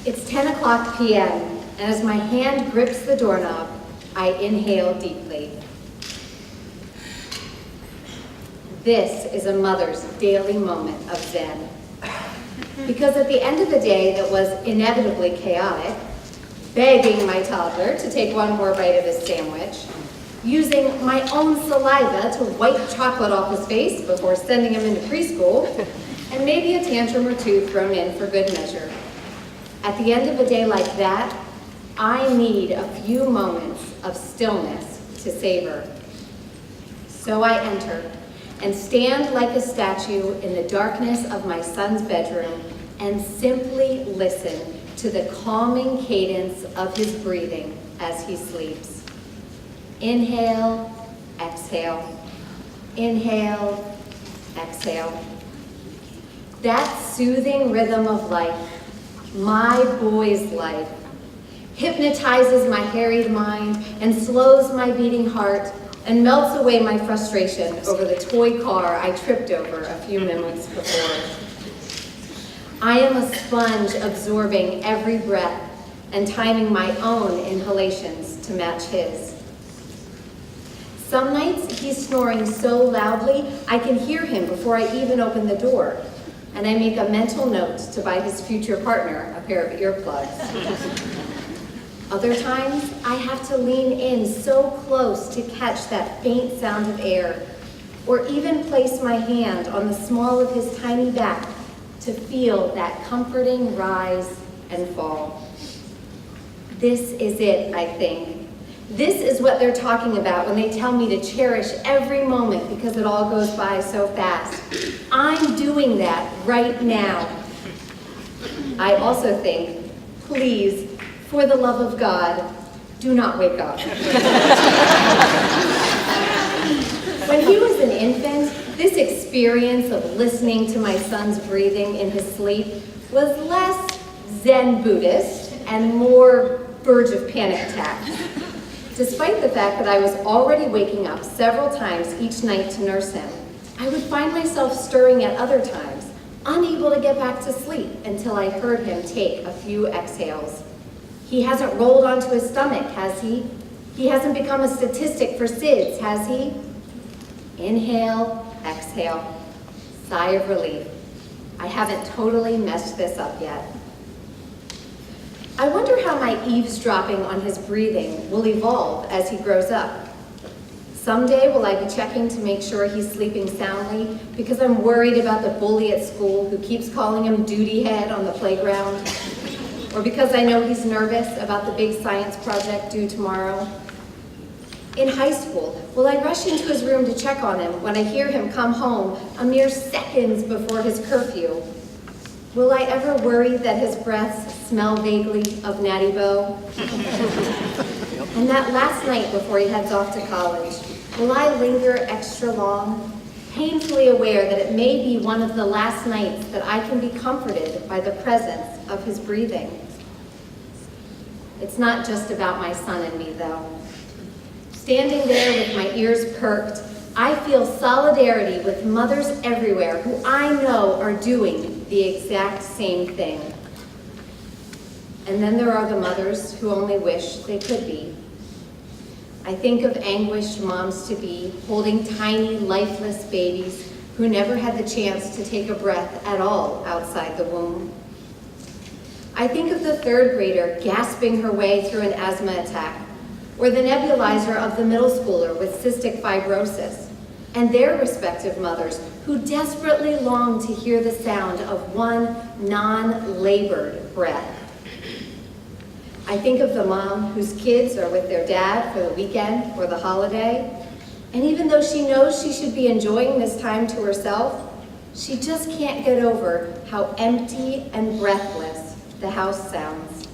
It's 10 o'clock p.m., and as my hand grips the doorknob, I inhale deeply. This is a mother's daily moment of zen. Because at the end of the day that was inevitably chaotic, begging my toddler to take one more bite of his sandwich, using my own saliva to wipe chocolate off his face before sending him into preschool, and maybe a tantrum or two thrown in for good measure. At the end of a day like that, I need a few moments of stillness to savor. So I enter and stand like a statue in the darkness of my son's bedroom and simply listen to the calming cadence of his breathing as he sleeps. Inhale, exhale. Inhale, exhale. That soothing rhythm of life, my boy's life, hypnotizes my harried mind and slows my beating heart and melts away my frustration over the toy car I tripped over a few minutes before. I am a sponge absorbing every breath and timing my own inhalations to match his. Some nights he's snoring so loudly I can hear him before I even open the door, and I make a mental note to buy his future partner a pair of earplugs. Other times, I have to lean in so close to catch that faint sound of air, or even place my hand on the small of his tiny back to feel that comforting rise and fall. This is it, I think. This is what they're talking about when they tell me to cherish every moment because it all goes by so fast. I'm doing that right now. I also think, please, for the love of God, do not wake up. When he was an infant, this experience of listening to my son's breathing in his sleep was less Zen Buddhist and more verge of panic attack. Despite the fact that I was already waking up several times each night to nurse him, I would find myself stirring at other times, unable to get back to sleep until I heard him take a few exhales. He hasn't rolled onto his stomach, has he? He hasn't become a statistic for SIDS, has he? Inhale, exhale, sigh of relief. I haven't totally messed this up yet. I wonder how my eavesdropping on his breathing will evolve as he grows up. Someday will I be checking to make sure he's sleeping soundly because I'm worried about the bully at school who keeps calling him duty head on the playground, or because I know he's nervous about the big science project due tomorrow. In high school, will I rush into his room to check on him when I hear him come home a mere seconds before his curfew? Will I ever worry that his breaths smell vaguely of Natty Boh? And that last night before he heads off to college, will I linger extra long, painfully aware that it may be one of the last nights that I can be comforted by the presence of his breathing? It's not just about my son and me, though. Standing there with my ears perked, I feel solidarity with mothers everywhere who I know are doing the exact same thing. And then there are the mothers who only wish they could be. I think of anguished moms-to-be holding tiny, lifeless babies who never had the chance to take a breath at all outside the womb. I think of the third grader gasping her way through an asthma attack, or the nebulizer of the middle schooler with cystic fibrosis, and their respective mothers who desperately long to hear the sound of one non-labored breath. I think of the mom whose kids are with their dad for the weekend or the holiday, and even though she knows she should be enjoying this time to herself, she just can't get over how empty and breathless the house sounds.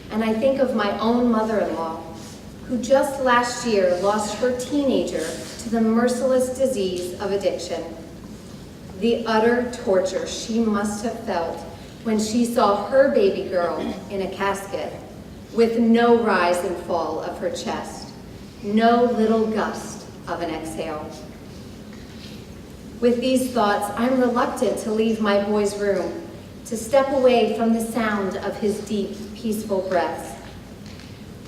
And I think of my own mother-in-law, who just last year lost her teenager to the merciless disease of addiction. The utter torture she must have felt when she saw her baby girl in a casket with no rise and fall of her chest, no little gust of an exhale. With these thoughts, I'm reluctant to leave my boy's room, to step away from the sound of his deep, peaceful breaths.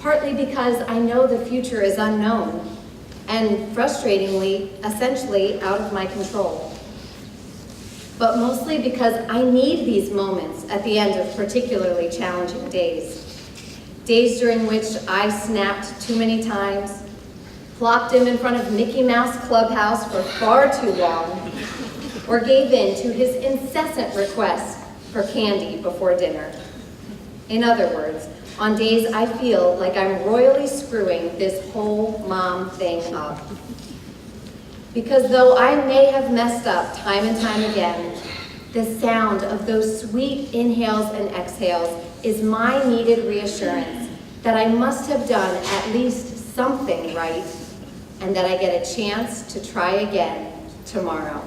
Partly because I know the future is unknown and, frustratingly, essentially out of my control. But mostly because I need these moments at the end of particularly challenging days. Days during which I snapped too many times, plopped him in front of Mickey Mouse Clubhouse for far too long, or gave in to his incessant requests for candy before dinner. In other words, on days I feel like I'm royally screwing this whole mom thing up. Because though I may have messed up time and time again, the sound of those sweet inhales and exhales is my needed reassurance that I must have done at least something right and that I get a chance to try again tomorrow.